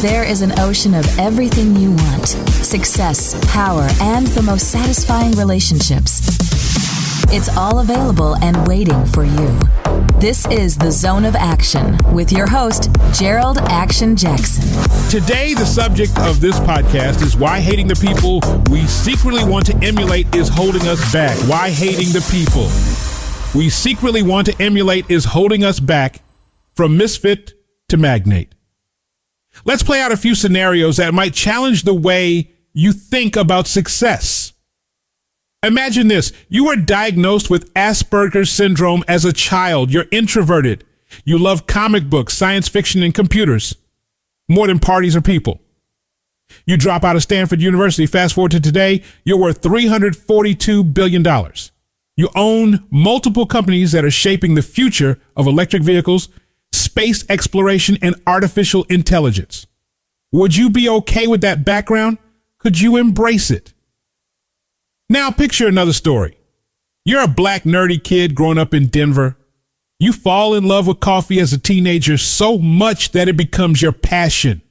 There is an ocean of everything you want: success, power, and the most satisfying relationships. It's all available and waiting for you. This is The Zone of Action with your host, Gerald Action Jackson. Today, the subject of this podcast is why hating the people we secretly want to emulate is holding us back. Why hating the people we secretly want to emulate is holding us back from misfit to magnate. Let's play out a few scenarios that might challenge the way you think about success. Imagine this. You were diagnosed with Asperger's syndrome as a child. You're introverted. You love comic books, science fiction, and computers more than parties or people. You drop out of Stanford University. Fast forward to today, you're worth $342 billion. You own multiple companies that are shaping the future of electric vehicles, space exploration, and artificial intelligence. Would you be okay with that background? Could you embrace it? Now picture another story. You're a black nerdy kid growing up in Denver. You fall in love with coffee as a teenager so much that it becomes your passion.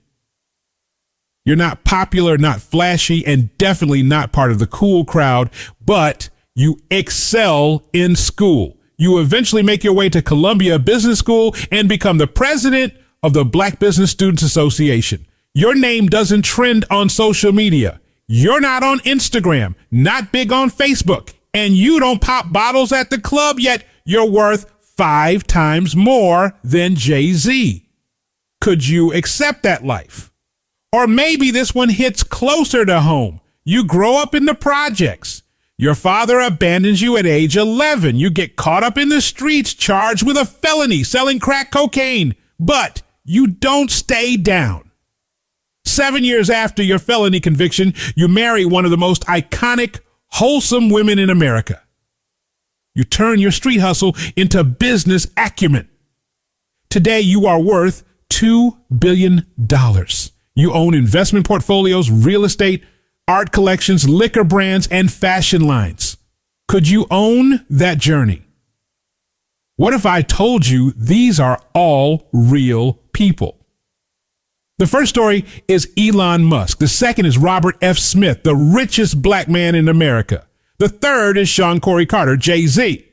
You're not popular, not flashy, and definitely not part of the cool crowd, but you excel in school. You eventually make your way to Columbia Business School and become the president of the Black Business Students Association. Your name doesn't trend on social media. You're not on Instagram, not big on Facebook, and you don't pop bottles at the club, yet you're worth 5 times more than Jay-Z. Could you accept that life? Or maybe this one hits closer to home. You grow up in the projects. Your father abandons you at age 11. You get caught up in the streets, charged with a felony, selling crack cocaine, but you don't stay down. 7 years after your felony conviction, you marry one of the most iconic, wholesome women in America. You turn your street hustle into business acumen. Today, you are worth $2 billion. You own investment portfolios, real estate, art collections, liquor brands, and fashion lines. Could you own that journey? What if I told you these are all real people? The first story is Elon Musk. The second is Robert F. Smith, the richest black man in America. The third is Sean Corey Carter, Jay-Z.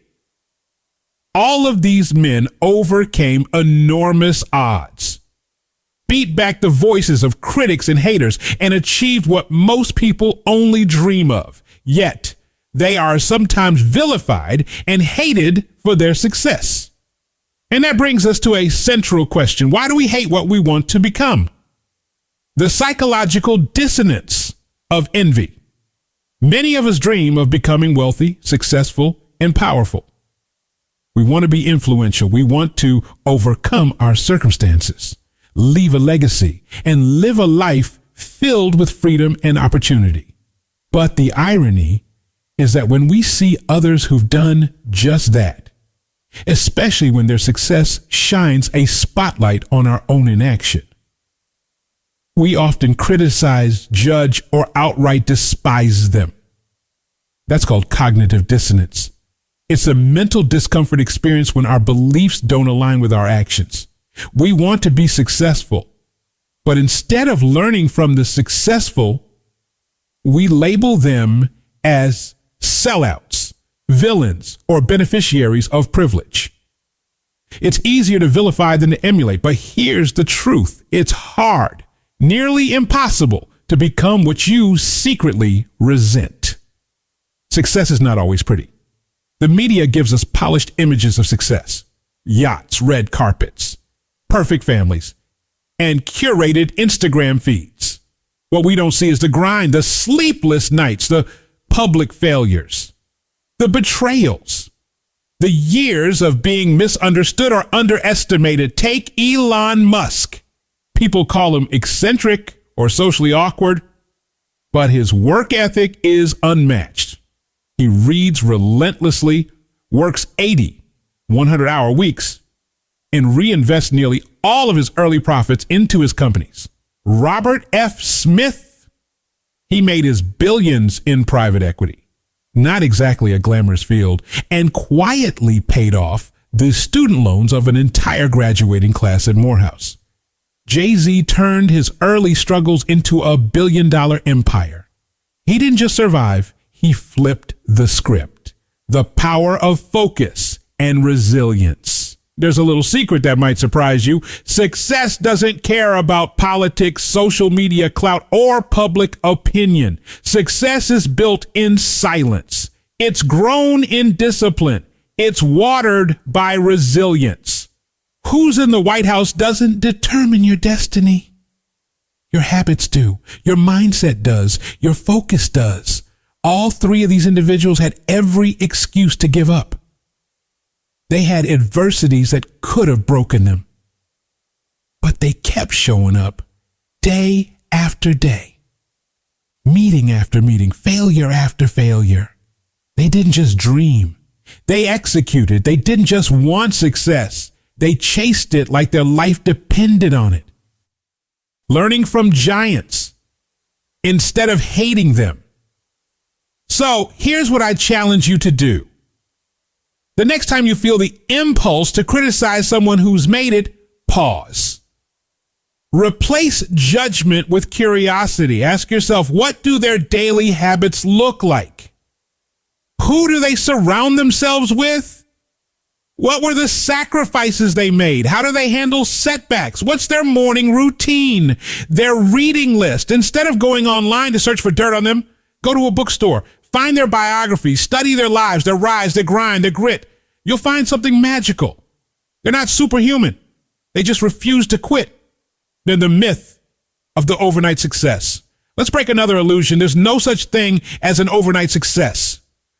All of these men overcame enormous odds, beat back the voices of critics and haters, and achieved what most people only dream of. Yet, they are sometimes vilified and hated for their success. And that brings us to a central question. Why do we hate what we want to become? The psychological dissonance of envy. Many of us dream of becoming wealthy, successful, and powerful. We want to be influential. We want to overcome our circumstances, leave a legacy, and live a life filled with freedom and opportunity. But the irony is that when we see others who've done just that, especially when their success shines a spotlight on our own inaction, we often criticize, judge, or outright despise them. That's called cognitive dissonance. It's a mental discomfort experience when our beliefs don't align with our actions. We want to be successful, but instead of learning from the successful, we label them as sellouts, villains, or beneficiaries of privilege. It's easier to vilify than to emulate, but here's the truth. It's hard, nearly impossible, to become what you secretly resent. Success is not always pretty. The media gives us polished images of success: yachts, red carpets, perfect families, and curated Instagram feeds. What we don't see is the grind, the sleepless nights, the public failures, the betrayals, the years of being misunderstood or underestimated. Take Elon Musk. People call him eccentric or socially awkward, but his work ethic is unmatched. He reads relentlessly, works 80 100-hour weeks, and reinvests nearly all of his early profits into his companies. Robert F. Smith, he made his billions in private equity, not exactly a glamorous field, and quietly paid off the student loans of an entire graduating class at Morehouse. Jay-Z turned his early struggles into a billion-dollar empire. He didn't just survive, he flipped the script. The power of focus and resilience. There's a little secret that might surprise you. Success doesn't care about politics, social media clout, or public opinion. Success is built in silence. It's grown in discipline. It's watered by resilience. Who's in the White House doesn't determine your destiny. Your habits do. Your mindset does. Your focus does. All three of these individuals had every excuse to give up. They had adversities that could have broken them. But they kept showing up day after day, meeting after meeting, failure after failure. They didn't just dream. They executed. They didn't just want success. They chased it like their life depended on it. Learning from giants instead of hating them. So here's what I challenge you to do. The next time you feel the impulse to criticize someone who's made it, pause. Replace judgment with curiosity. Ask yourself, what do their daily habits look like? Who do they surround themselves with? What were the sacrifices they made? How do they handle setbacks? What's their morning routine? Their reading list. Instead of going online to search for dirt on them, go to a bookstore. Find their biographies. Study their lives, their rise, their grind, their grit. You'll find something magical. They're not superhuman. They just refuse to quit. They're the myth of the overnight success. Let's break another illusion. There's no such thing as an overnight success.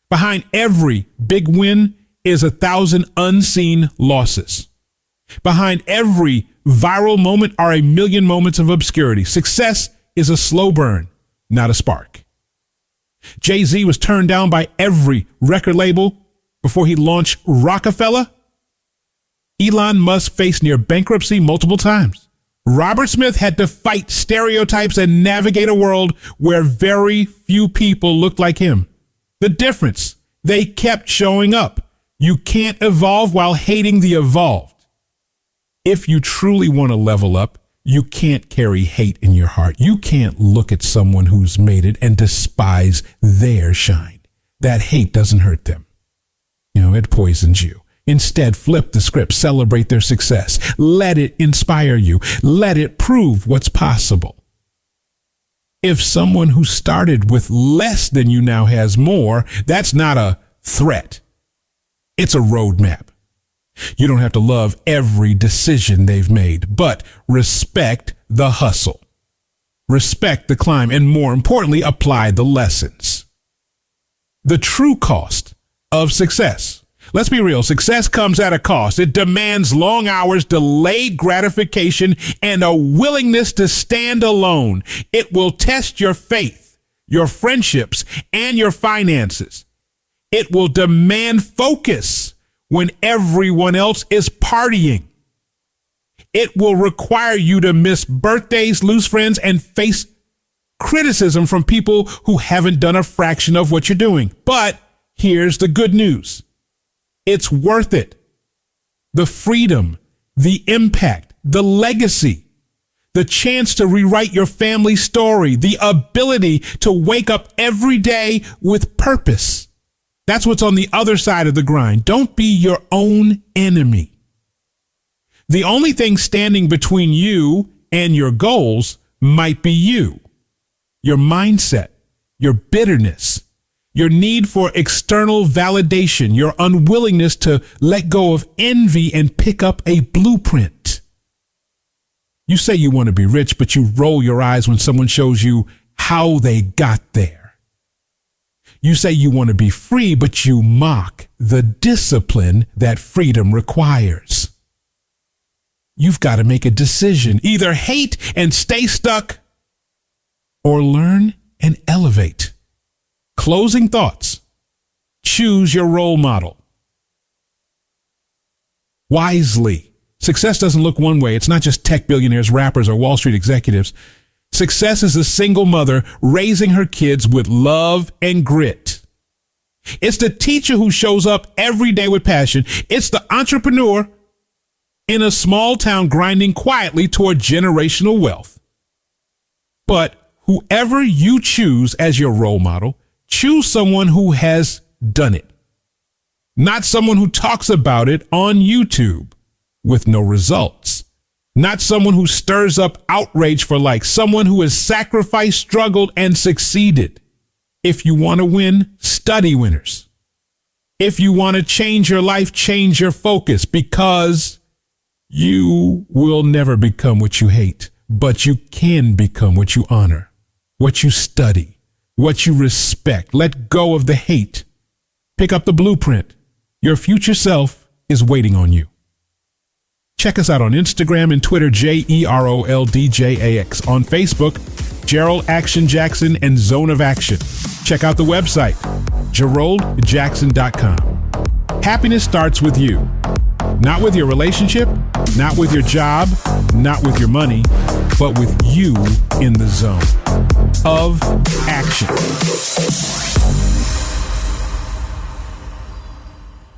Behind every big win is 1,000 unseen losses. Behind every viral moment are 1,000,000 moments of obscurity. Success is a slow burn, not a spark. Jay-Z was turned down by every record label before he launched Rockefeller. Elon Musk faced near bankruptcy multiple times. Robert Smith had to fight stereotypes and navigate a world where very few people looked like him. The difference, they kept showing up. You can't evolve while hating the evolved. If you truly want to level up, you can't carry hate in your heart. You can't look at someone who's made it and despise their shine. That hate doesn't hurt them. It poisons you. Instead, flip the script, celebrate their success. Let it inspire you. Let it prove what's possible. If someone who started with less than you now has more, that's not a threat. It's a roadmap. You don't have to love every decision they've made, but respect the hustle. Respect the climb, and more importantly, apply the lessons. The true cost of success. Let's be real. Success comes at a cost. It demands long hours, delayed gratification, and a willingness to stand alone. It will test your faith, your friendships, and your finances. It will demand focus when everyone else is partying. It will require you to miss birthdays, lose friends, and face criticism from people who haven't done a fraction of what you're doing. But here's the good news. It's worth it. The freedom, the impact, the legacy, the chance to rewrite your family story, the ability to wake up every day with purpose. That's what's on the other side of the grind. Don't be your own enemy. The only thing standing between you and your goals might be you, your mindset, your bitterness, your need for external validation, your unwillingness to let go of envy and pick up a blueprint. You say you want to be rich, but you roll your eyes when someone shows you how they got there. You say you want to be free, but you mock the discipline that freedom requires. You've got to make a decision. Either hate and stay stuck or learn and elevate. Closing thoughts. Choose your role model. Wisely. Success doesn't look one way. It's not just tech billionaires, rappers, or Wall Street executives. Success is a single mother raising her kids with love and grit. It's the teacher who shows up every day with passion. It's the entrepreneur in a small town grinding quietly toward generational wealth. But whoever you choose as your role model, choose someone who has done it, not someone who talks about it on YouTube with no results, not someone who stirs up outrage for likes, someone who has sacrificed, struggled, and succeeded. If you want to win, study winners. If you want to change your life, change your focus, because you will never become what you hate, but you can become what you honor, what you study, what you respect. Let go of the hate. Pick up the blueprint. Your future self is waiting on you. Check us out on Instagram and Twitter, JEROLDJAX. On Facebook, Gerald Action Jackson and Zone of Action. Check out the website, GeraldJackson.com. Happiness starts with you. Not with your relationship, not with your job, not with your money, but with you in the zone of action.